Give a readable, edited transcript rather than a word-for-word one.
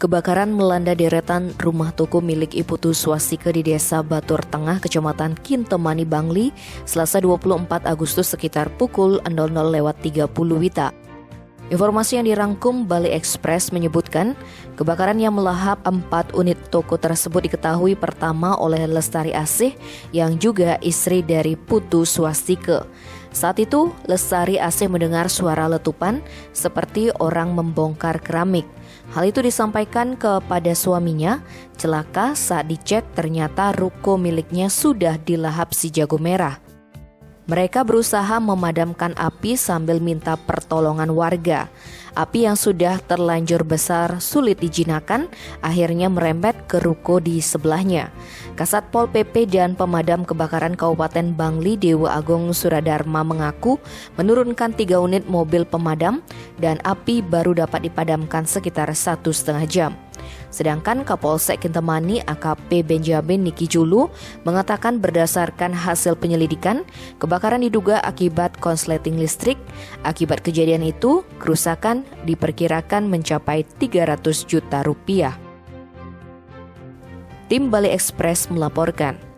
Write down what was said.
Kebakaran melanda deretan rumah toko milik Iputu Swastika di Desa Batur Tengah, Kecamatan Kintemani, Bangli, Selasa 24 Agustus sekitar pukul 00.30 WITA. Informasi yang dirangkum Bali Express menyebutkan, kebakaran yang melahap 4 unit toko tersebut diketahui pertama oleh Lestari Asih yang juga istri dari Putu Swastika. Saat itu, Lestari Asih mendengar suara letupan seperti orang membongkar keramik. Hal itu disampaikan kepada suaminya. Celaka saat dicek ternyata ruko miliknya sudah dilahap si jago merah. Mereka berusaha memadamkan api sambil minta pertolongan warga. Api yang sudah terlanjur besar sulit dijinakan, akhirnya merembet ke ruko di sebelahnya. Kasat Pol PP dan Pemadam Kebakaran Kabupaten Bangli Dewa Agung Suradharma mengaku menurunkan 3 unit mobil pemadam dan api baru dapat dipadamkan sekitar 1,5 jam. Sedangkan Kapolsek Kintemani AKP Benjamin Niki Julu mengatakan berdasarkan hasil penyelidikan, kebakaran diduga akibat konsleting listrik. Akibat kejadian itu, kerusakan diperkirakan mencapai 300 juta rupiah. Tim Bali Express melaporkan.